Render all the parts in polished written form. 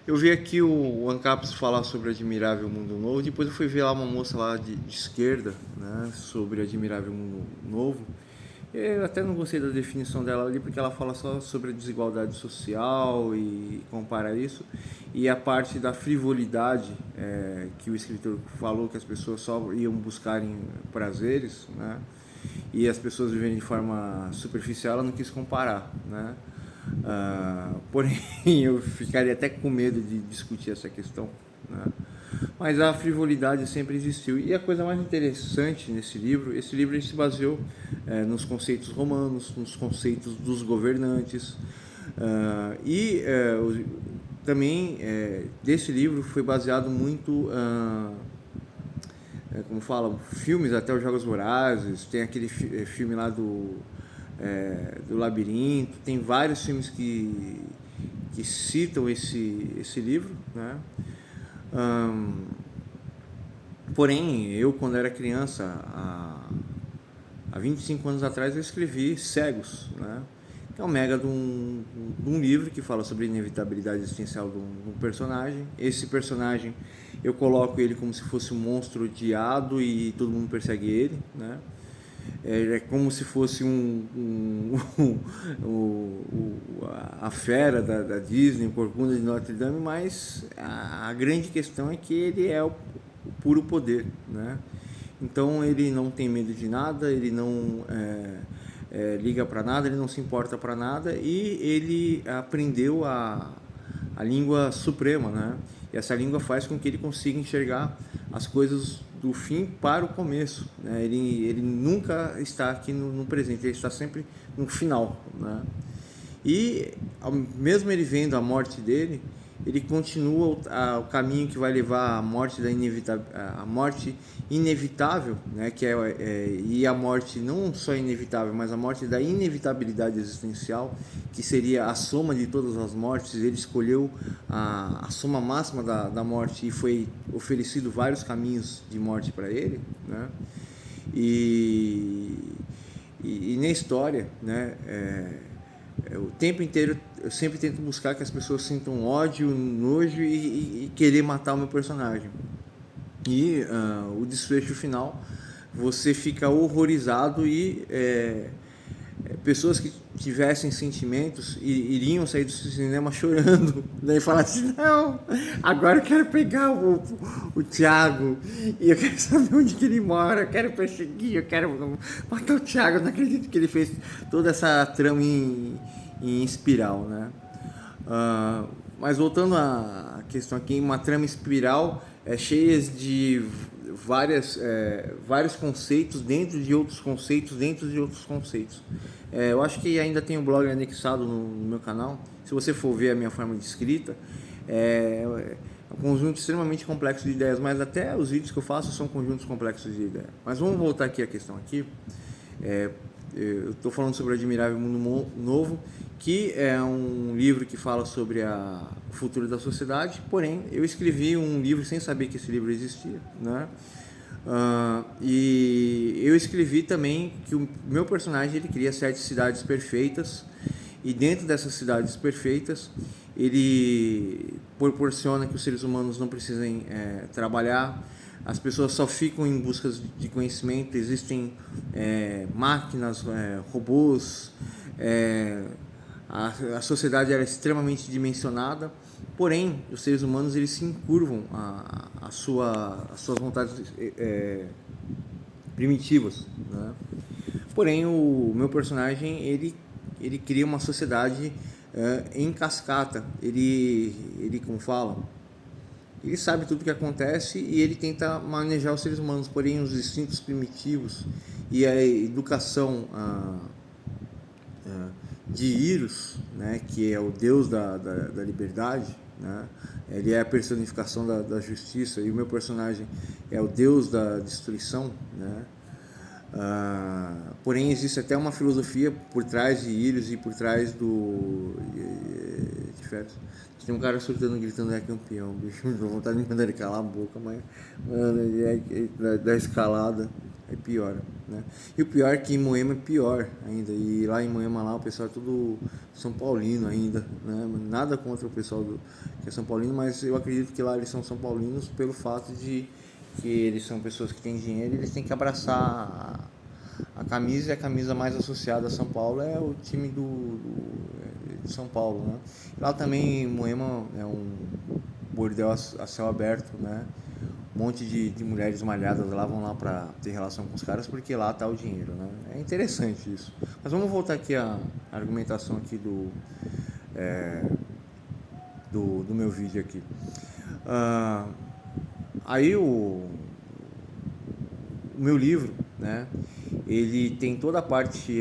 Eu vi aqui o Ancapes falar sobre Admirável Mundo Novo, depois eu fui ver lá uma moça lá de esquerda, né, sobre Admirável Mundo Novo. Eu até não gostei da definição dela ali, porque ela fala só sobre a desigualdade social e compara isso. E a parte da frivolidade, que o escritor falou que as pessoas só iam buscar em prazeres, né? E as pessoas vivendo de forma superficial, ela não quis comparar, né? Porém, eu ficaria até com medo de discutir essa questão, né? Mas a frivolidade sempre existiu. E a coisa mais interessante nesse livro, esse livro ele se baseou nos conceitos romanos, nos conceitos dos governantes. Também desse livro foi baseado muito, como falam, filmes, até os Jogos Vorazes, tem aquele filme lá do Labirinto, tem vários filmes que citam esse livro, né? Porém, eu quando era criança, há 25 anos atrás, eu escrevi Cegos, né? Que é um mega de um livro que fala sobre a inevitabilidade existencial de um personagem. Esse personagem, eu coloco ele como se fosse um monstro odiado e todo mundo persegue ele, né? É como se fosse a fera da Disney, o Corcunda de Notre Dame, mas a grande questão é que ele é o puro poder, né? Então ele não tem medo de nada, ele não liga para nada, ele não se importa para nada e ele aprendeu a língua suprema, né? E essa língua faz com que ele consiga enxergar as coisas do fim para o começo, né? Ele nunca está aqui no presente, ele está sempre no final, né? E mesmo ele vendo a morte dele, ele continua o caminho que vai levar à morte a morte inevitável, né? E a morte não só inevitável, mas a morte da inevitabilidade existencial, que seria a soma de todas as mortes. Ele escolheu a soma máxima da morte e foi oferecido vários caminhos de morte para ele, né? E, e na história, né? O tempo inteiro eu sempre tento buscar que as pessoas sintam ódio, nojo e querer matar o meu personagem. E o desfecho final, você fica horrorizado e pessoas que tivessem sentimentos iriam sair do cinema chorando, daí falar assim: não, agora eu quero pegar o Thiago e eu quero saber onde que ele mora, eu quero perseguir, eu quero matar o Thiago. Eu não acredito que ele fez toda essa trama em espiral, né? Mas voltando à questão aqui, uma trama espiral cheia de vários conceitos dentro de outros conceitos dentro de outros conceitos. Eu acho que ainda tem um blog anexado no meu canal. Se você for ver a minha forma de escrita, é um conjunto extremamente complexo de ideias, mas até os vídeos que eu faço são conjuntos complexos de ideias. Mas vamos voltar aqui à questão aqui. Eu estou falando sobre o Admirável Mundo Novo, que é um livro que fala sobre o futuro da sociedade. Porém, eu escrevi um livro sem saber que esse livro existia, né? E eu escrevi também que o meu personagem ele cria 7 cidades perfeitas, e dentro dessas cidades perfeitas ele proporciona que os seres humanos não precisem trabalhar. As pessoas só ficam em busca de conhecimento. Existem máquinas, robôs, a sociedade era extremamente dimensionada, porém os seres humanos eles se encurvam às suas vontades primitivas, né? Porém o meu personagem ele cria uma sociedade em cascata. Ele como fala, ele sabe tudo o que acontece e ele tenta manejar os seres humanos, porém os instintos primitivos e a educação de Iros, né, que é o deus da liberdade, né, ele é a personificação da justiça, e o meu personagem é o deus da destruição, né. Porém existe até uma filosofia por trás de Írios e por trás de Férias. Tem um cara surtando, gritando: é campeão, bicho. Dá vontade de mandar ele calar a boca, mas mano, ele é da escalada. aí piora, né? E o pior é que em Moema é pior ainda, e lá em Moema lá o pessoal é tudo São Paulino ainda, né? Nada contra o pessoal que é São Paulino, mas eu acredito que lá eles são São Paulinos pelo fato de que eles são pessoas que têm dinheiro e eles têm que abraçar a camisa, e a camisa mais associada a São Paulo é o time de São Paulo, né? Lá também Moema é um bordel a céu aberto, né? Um monte de mulheres malhadas lá vão lá para ter relação com os caras porque lá tá o dinheiro, né? É interessante isso. Mas vamos voltar aqui à argumentação aqui do meu vídeo aqui. Aí o meu livro, né? Ele tem toda a parte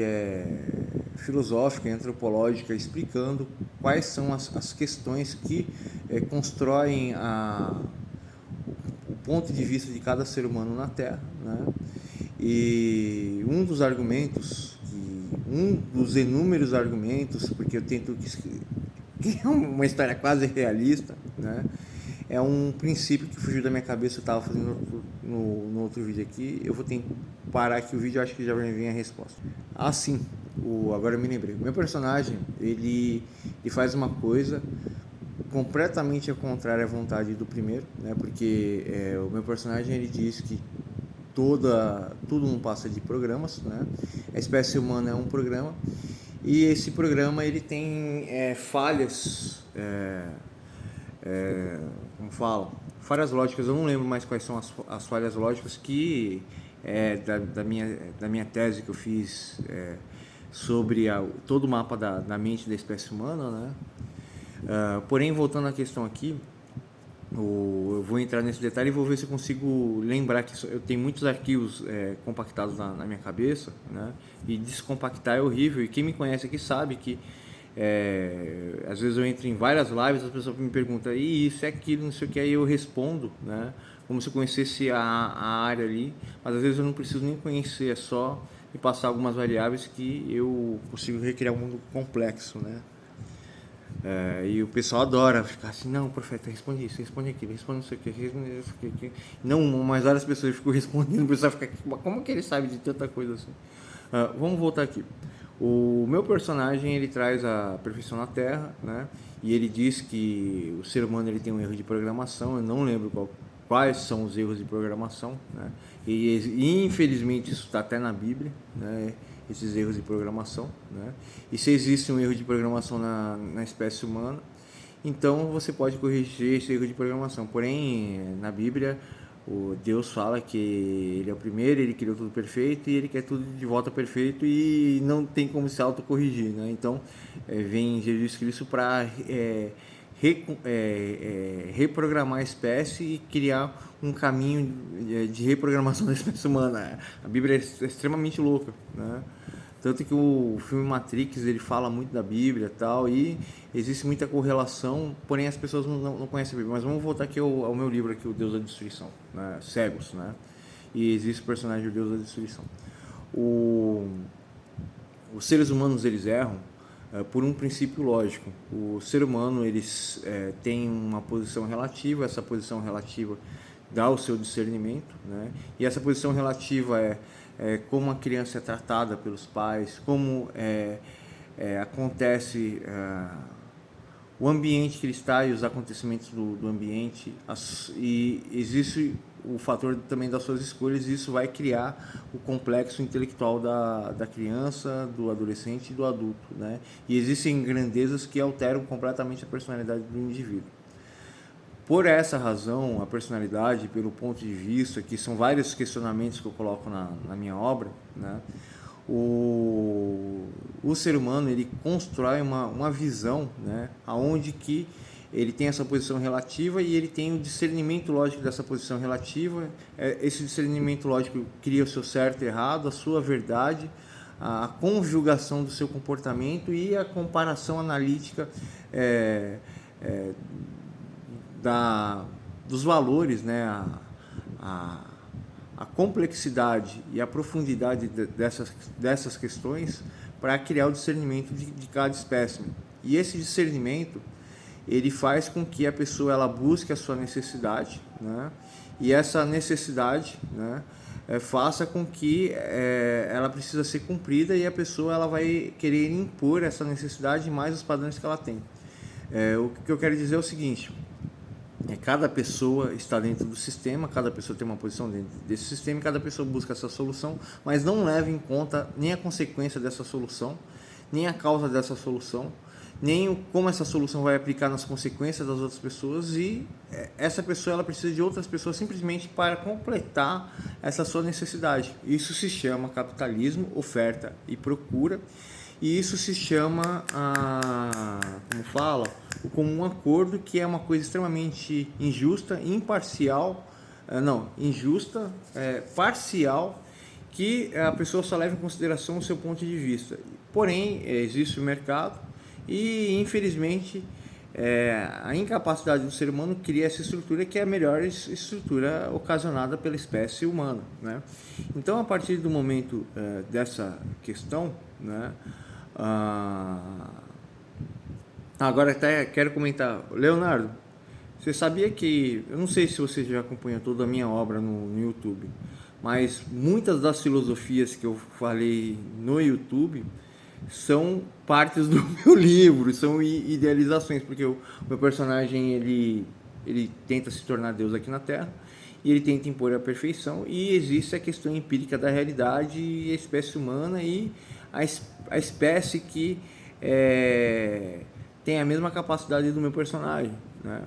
filosófica e antropológica explicando quais são as questões que constroem o ponto de vista de cada ser humano na Terra, né? E um dos argumentos, um dos inúmeros argumentos, porque eu tento criar uma história quase realista, né? É um princípio que fugiu da minha cabeça, eu estava fazendo no outro vídeo aqui. Eu vou ter que parar aqui o vídeo, acho que já vai vir a resposta. Ah, sim, agora eu me lembrei. O meu personagem, ele faz uma coisa completamente ao contrário à vontade do primeiro, né? Porque o meu personagem, ele diz que tudo não passa de programas, né? A espécie humana é um programa, e esse programa ele tem falhas, como falo, falhas lógicas. Eu não lembro mais quais são as falhas lógicas que da minha tese que eu fiz sobre todo o mapa da mente da espécie humana, né? Porém, voltando à questão aqui, eu vou entrar nesse detalhe e vou ver se eu consigo lembrar que eu tenho muitos arquivos compactados na minha cabeça, né? E descompactar é horrível, e quem me conhece aqui sabe que às vezes eu entro em várias lives, as pessoas me perguntam isso, aquilo, não sei o que, aí eu respondo, né? Como se eu conhecesse a área ali, mas às vezes eu não preciso nem conhecer, é só me passar algumas variáveis que eu consigo recriar um mundo complexo, né? E o pessoal adora ficar assim, não, profeta, responde isso, responde aquilo, responde não sei o que, responde isso aqui. Não, mas várias pessoas ficam respondendo, o pessoal fica, como que ele sabe de tanta coisa assim? Vamos voltar aqui. O meu personagem, ele traz a perfeição na Terra, né? E ele diz que o ser humano ele tem um erro de programação. Eu não lembro quais são os erros de programação, né? E infelizmente isso está até na Bíblia, né? Esses erros de programação, né? E se existe um erro de programação na espécie humana, então você pode corrigir esse erro de programação. Porém, na Bíblia, Deus fala que ele é o primeiro, ele criou tudo perfeito e ele quer tudo de volta perfeito e não tem como se autocorrigir, né? Então, vem Jesus Cristo para reprogramar a espécie e criar um caminho de reprogramação da espécie humana. A Bíblia é extremamente louca, né? Tanto que o filme Matrix, ele fala muito da Bíblia e tal, e existe muita correlação, porém as pessoas não conhecem a Bíblia. Mas vamos voltar aqui ao meu livro, aqui, O Deus da Destruição, né? Cegos, né? E existe o personagem do Deus da Destruição. Os seres humanos, eles erram por um princípio lógico. O ser humano, eles tem uma posição relativa, essa posição relativa dá o seu discernimento, né? E essa posição relativa como a criança é tratada pelos pais, como acontece o ambiente que ele está e os acontecimentos do ambiente, e existe o fator também das suas escolhas, e isso vai criar o complexo intelectual da criança, do adolescente e do adulto, né? E existem grandezas que alteram completamente a personalidade do indivíduo. Por essa razão, a personalidade, pelo ponto de vista, que são vários questionamentos que eu coloco na minha obra, né? O ser humano, ele constrói uma visão, né? Onde que ele tem essa posição relativa e ele tem o discernimento lógico dessa posição relativa. Esse discernimento lógico cria o seu certo e errado, a sua verdade, a conjugação do seu comportamento e a comparação analítica dos valores, né? A complexidade e a profundidade dessas questões para criar o discernimento de cada espécie. E esse discernimento, ele faz com que a pessoa ela busque a sua necessidade, né? E essa necessidade, né, faça com que ela precisa ser cumprida e a pessoa ela vai querer impor essa necessidade mais os padrões que ela tem. O que eu quero dizer é o seguinte: cada pessoa está dentro do sistema, cada pessoa tem uma posição dentro desse sistema, e cada pessoa busca essa solução, mas não leva em conta nem a consequência dessa solução, nem a causa dessa solução, nem como essa solução vai aplicar nas consequências das outras pessoas, e essa pessoa ela precisa de outras pessoas simplesmente para completar essa sua necessidade. Isso se chama capitalismo, oferta e procura, e isso se chama, como fala, o comum acordo, que é uma coisa extremamente injusta, imparcial, injusta, parcial, que a pessoa só leva em consideração o seu ponto de vista. Porém, existe o mercado e, infelizmente, a incapacidade do ser humano cria essa estrutura, que é a melhor estrutura ocasionada pela espécie humana, né? Então, a partir do momento dessa questão, né, agora até quero comentar, Leonardo, você sabia que, eu não sei se você já acompanhou toda a minha obra no YouTube, mas muitas das filosofias que eu falei no YouTube são partes do meu livro, são idealizações, porque o meu personagem ele tenta se tornar Deus aqui na Terra, e ele tenta impor a perfeição, e existe a questão empírica da realidade e a espécie humana e a espécie que tem a mesma capacidade do meu personagem, né?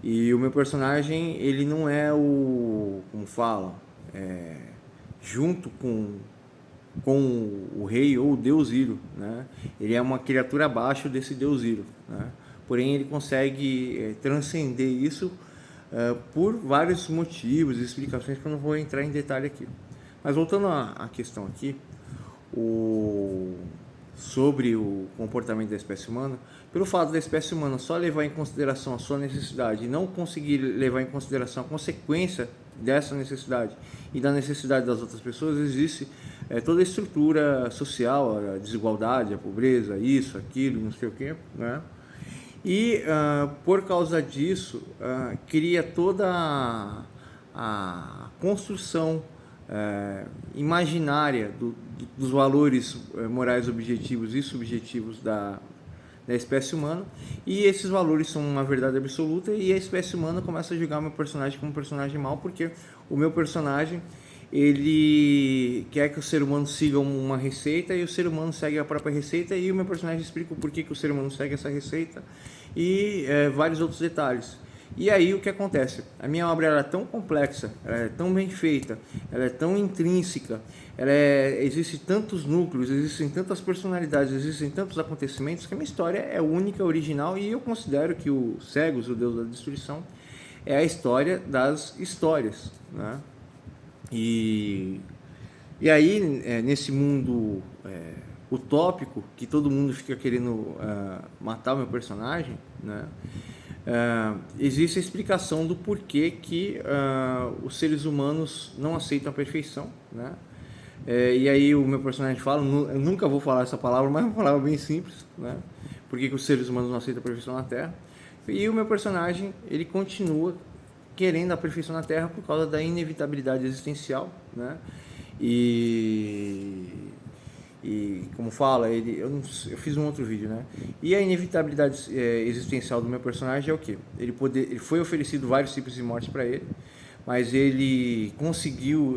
E o meu personagem, ele não é como fala, junto com o rei ou o deus Iro, né? Ele é uma criatura abaixo desse deus Iro, né? Porém, ele consegue transcender isso por vários motivos e explicações que eu não vou entrar em detalhe aqui. Mas voltando à questão aqui, sobre o comportamento da espécie humana, pelo fato da espécie humana só levar em consideração a sua necessidade e não conseguir levar em consideração a consequência dessa necessidade e da necessidade das outras pessoas, existe toda a estrutura social, a desigualdade, a pobreza, isso, aquilo, não sei o quê, né? E por causa disso, cria toda a construção imaginária dos valores morais objetivos e subjetivos da espécie humana, e esses valores são uma verdade absoluta, e a espécie humana começa a julgar o meu personagem como um personagem mau, porque o meu personagem ele quer que o ser humano siga uma receita, e o ser humano segue a própria receita, e o meu personagem explica o porquê que o ser humano segue essa receita e vários outros detalhes. E aí o que acontece? A minha obra ela é tão complexa, ela é tão bem feita, ela é tão intrínseca, existe tantos núcleos, existem tantas personalidades, existem tantos acontecimentos, que a minha história é única, original, e eu considero que o Cegos, o Deus da Destruição, é a história das histórias, né? E aí, nesse mundo utópico, que todo mundo fica querendo matar o meu personagem, né? Existe a explicação do porquê que os seres humanos não aceitam a perfeição, né? E aí o meu personagem fala, eu nunca vou falar essa palavra, mas é uma palavra bem simples, né? Por que os seres humanos não aceitam a perfeição na Terra? E o meu personagem, ele continua querendo a perfeição na Terra por causa da inevitabilidade existencial, né? E como fala, eu fiz um outro vídeo, né? E a inevitabilidade existencial do meu personagem é o quê? Ele foi oferecido vários tipos de morte para ele, mas ele conseguiu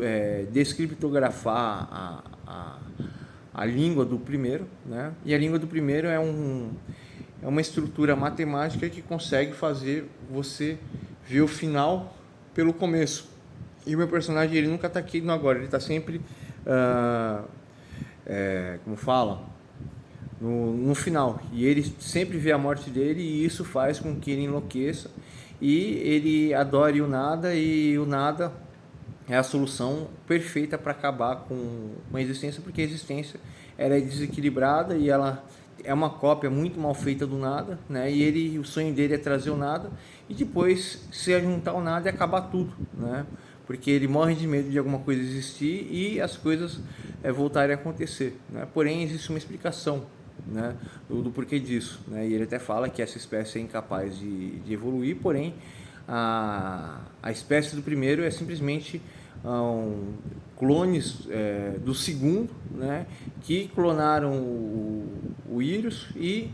descriptografar a língua do primeiro, né? E a língua do primeiro é uma estrutura matemática que consegue fazer você ver o final pelo começo. E o meu personagem, ele nunca está aqui no agora, ele está sempre como fala, no final, e ele sempre vê a morte dele, e isso faz com que ele enlouqueça e ele adore o nada, e o nada é a solução perfeita para acabar com a existência, porque a existência ela é desequilibrada e ela é uma cópia muito mal feita do nada, né? E o sonho dele é trazer o nada e depois se juntar o nada e acabar tudo, né? Porque ele morre de medo de alguma coisa existir e as coisas voltarem a acontecer, né? Porém, existe uma explicação, né, do porquê disso, né? E ele até fala que essa espécie é incapaz de evoluir, porém a espécie do primeiro é simplesmente clones do segundo, né, que clonaram o Helios, e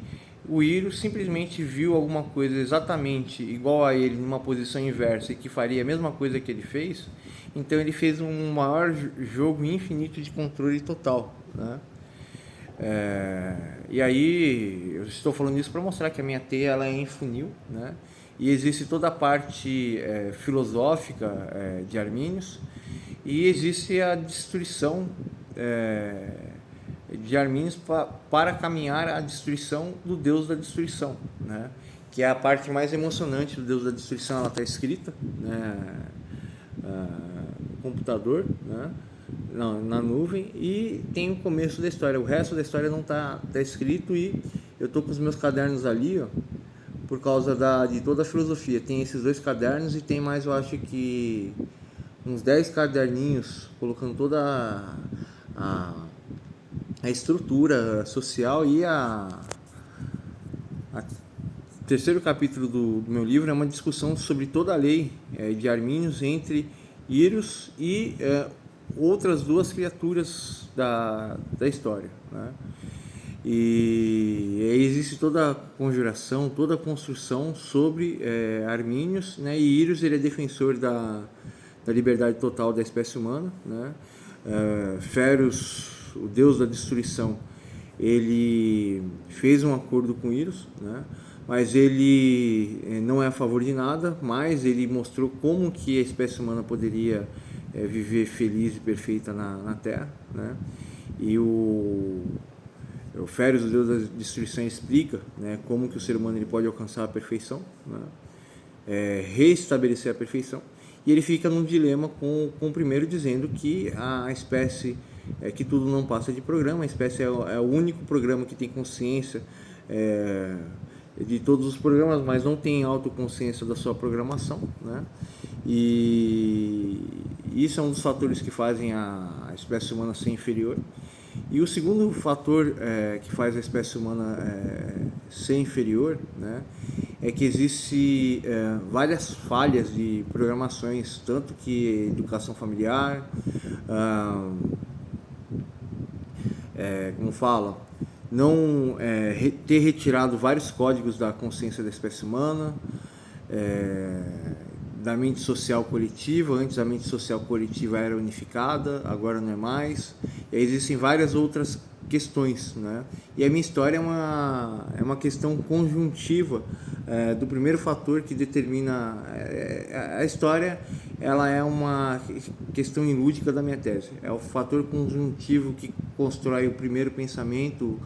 o Helios simplesmente viu alguma coisa exatamente igual a ele numa posição inversa e que faria a mesma coisa que ele fez. Então ele fez um maior jogo infinito de controle total, né? E aí eu estou falando isso para mostrar que a minha teia ela é em funil, né? E existe toda a parte filosófica de Arminius, e existe a destruição de Arminius para caminhar à destruição do Deus da destruição, né? Que é a parte mais emocionante do Deus da destruição. Ela está escrita, né, no computador, né, na nuvem, e tem o começo da história. O resto da história não está escrito, e eu estou com os meus cadernos ali, ó, por causa de toda a filosofia. Tem esses 2 cadernos e tem mais, eu acho que uns 10 caderninhos colocando toda a estrutura social. E o terceiro capítulo do meu livro é uma discussão sobre toda a lei de Arminius entre Helios e outras 2 criaturas da história, né? E existe toda a conjuração, toda a construção sobre Arminius, né? E Helios, ele é defensor da liberdade total da espécie humana, né? Feros, o deus da destruição, ele fez um acordo com Helios, né? Mas ele não é a favor de nada, mas ele mostrou como que a espécie humana poderia viver feliz e perfeita na Terra, né? E o Féros, o deus da destruição, explica, né, como que o ser humano ele pode alcançar a perfeição, né? Reestabelecer a perfeição. E ele fica num dilema com o primeiro, dizendo que a espécie, que tudo não passa de programa, a espécie é o único programa que tem consciência de todos os programas, mas não tem autoconsciência da sua programação, né? E isso é um dos fatores que fazem a espécie humana ser inferior. E o segundo fator que faz a espécie humana ser inferior, né, é que existe várias falhas de programações, tanto que educação familiar, como fala, não ter retirado vários códigos da consciência da espécie humana, da mente social coletiva. Antes a mente social coletiva era unificada, agora não é mais. E aí existem várias outras questões, né? E a minha história é uma questão conjuntiva do primeiro fator que determina a história. Ela é uma questão ilúdica da minha tese. É o fator conjuntivo que constrói o primeiro pensamento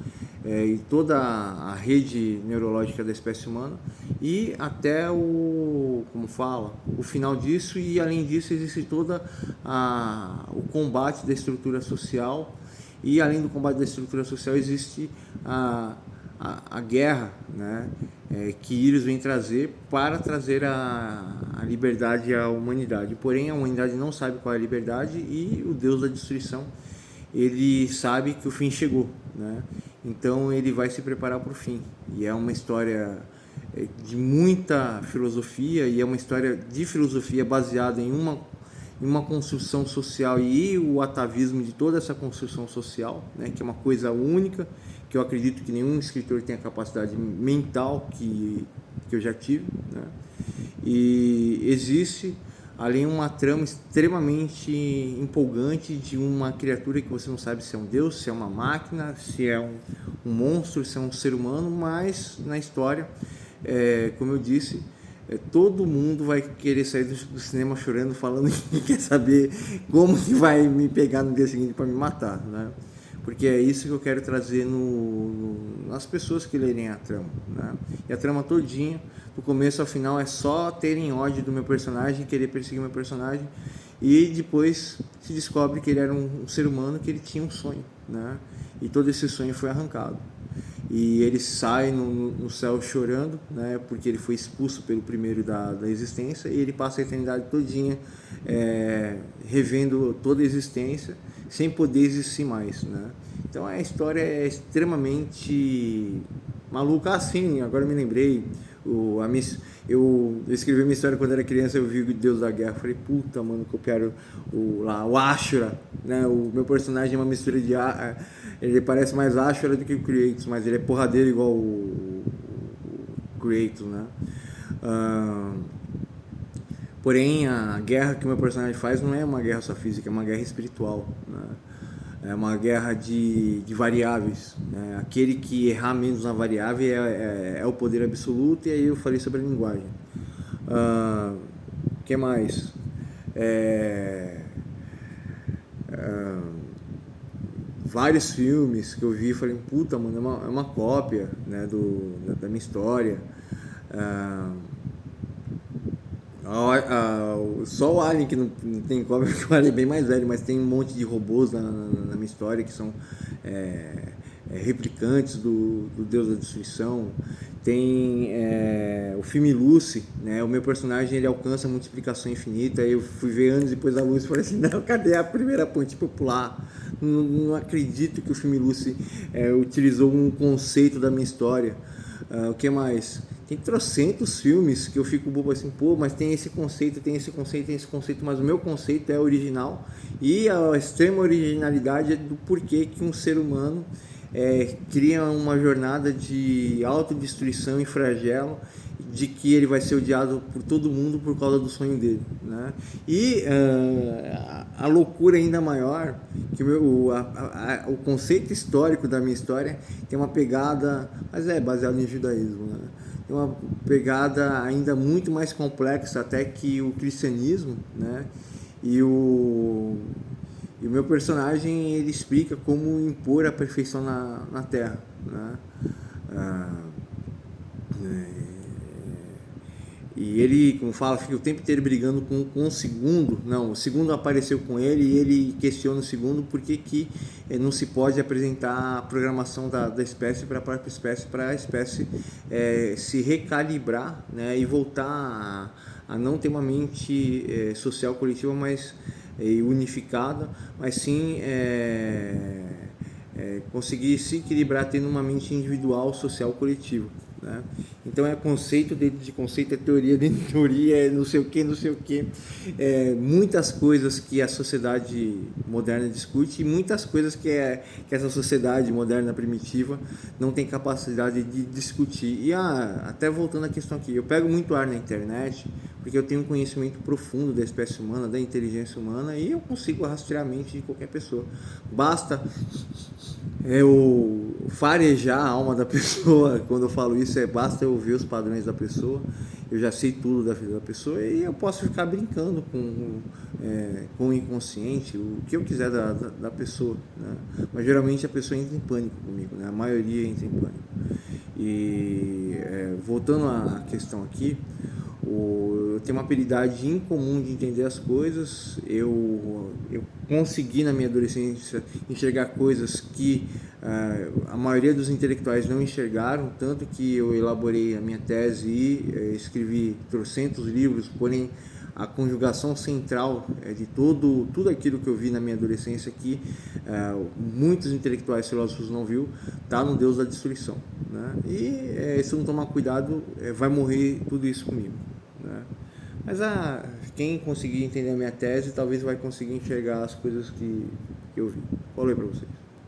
e toda a rede neurológica da espécie humana, e até o final disso. E além disso existe toda o combate da estrutura social, e além do combate da estrutura social existe a guerra, né, que Helios vem trazer para trazer a liberdade à humanidade. Porém a humanidade não sabe qual é a liberdade, e o Deus da destruição, ele sabe que o fim chegou, né? Então ele vai se preparar para o fim. E é uma história de muita filosofia, e é uma história de filosofia baseada em uma construção social, e o atavismo de toda essa construção social, né, que é uma coisa única, que eu acredito que nenhum escritor tem a capacidade mental que eu já tive, né? E existe além uma trama extremamente empolgante de uma criatura que você não sabe se é um deus, se é uma máquina, se é um monstro, se é um ser humano. Mas na história, como eu disse, todo mundo vai querer sair do cinema chorando, falando que quer saber como que vai me pegar no dia seguinte para me matar, né? Porque é isso que eu quero trazer nas pessoas que lerem a trama, né? E a trama todinha, do começo ao final, é só terem ódio do meu personagem, querer perseguir meu personagem, e depois se descobre que ele era um ser humano, que ele tinha um sonho, né? E todo esse sonho foi arrancado. E ele sai no céu chorando, né? Porque ele foi expulso pelo primeiro da existência, e ele passa a eternidade todinha revendo toda a existência, sem poder existir mais, né? Então a história é extremamente maluca. Assim, agora eu me lembrei, Eu escrevi minha história quando era criança, eu vi o Deus da Guerra, falei, puta, mano, copiaram o Ashura, né? O meu personagem é uma mistura de... Ele parece mais Ashura do que o Kratos, mas ele é porradeiro igual o Kratos, né? Porém, a guerra que o meu personagem faz não é uma guerra só física, é uma guerra espiritual, né? É uma guerra de variáveis, né? Aquele que errar menos na variável é o poder absoluto. E aí eu falei sobre a linguagem. Que mais? Vários filmes que eu vi, falei, puta, mano, é uma cópia, né, da minha história. Só o Alien que não tem cópia, porque o Alien é bem mais velho, mas tem um monte de robôs na minha história que são replicantes do Deus da Destruição. Tem o filme Lucy, né? O meu personagem ele alcança a multiplicação infinita. Aí eu fui ver anos depois da Lucy e falei assim, não, cadê a primeira ponte popular? Não acredito que o filme Lucy utilizou um conceito da minha história. O que mais? Tem trocentos filmes que eu fico bobo assim, pô, mas tem esse conceito, tem esse conceito, tem esse conceito, mas o meu conceito é original. E a extrema originalidade é do porquê que um ser humano cria uma jornada de autodestruição e flagelo, de que ele vai ser odiado por todo mundo por causa do sonho dele, né? E a loucura ainda maior, que o conceito histórico da minha história tem uma pegada, mas é baseado em judaísmo, né? Tem uma pegada ainda muito mais complexa até que o cristianismo, né? E o meu personagem ele explica como impor a perfeição na Terra, né? E ele, como fala, fica o tempo inteiro brigando com o segundo. Não, o segundo apareceu com ele e ele questiona o segundo por que não se pode apresentar a programação da espécie para a própria espécie, para a espécie se recalibrar, né, e voltar a não ter uma mente social coletiva, mas unificada, mas sim conseguir se equilibrar tendo uma mente individual, social, coletiva, né? Então é conceito dentro de conceito, é teoria dentro de teoria, é não sei o que, muitas coisas que a sociedade moderna discute e muitas coisas que essa sociedade moderna primitiva não tem capacidade de discutir. E até voltando à questão aqui, eu pego muito ar na internet porque eu tenho um conhecimento profundo da espécie humana, da inteligência humana, e eu consigo rastrear a mente de qualquer pessoa. Basta eu farejar a alma da pessoa. Quando eu falo isso, basta eu ver os padrões da pessoa, eu já sei tudo da vida da pessoa e eu posso ficar brincando com o inconsciente, o que eu quiser da pessoa, né? Mas geralmente a pessoa entra em pânico comigo, né? A maioria entra em pânico. E voltando à questão aqui, eu tenho uma habilidade incomum de entender as coisas. Eu consegui na minha adolescência enxergar coisas que a maioria dos intelectuais não enxergaram, tanto que eu elaborei a minha tese e escrevi trocentos livros, porém a conjugação central de tudo aquilo que eu vi na minha adolescência que muitos intelectuais filósofos não viu, está no Deus da Destruição, né? E se eu não tomar cuidado, vai morrer tudo isso comigo, né? Mas quem conseguir entender a minha tese talvez vai conseguir enxergar as coisas que eu vi. Falei para vocês.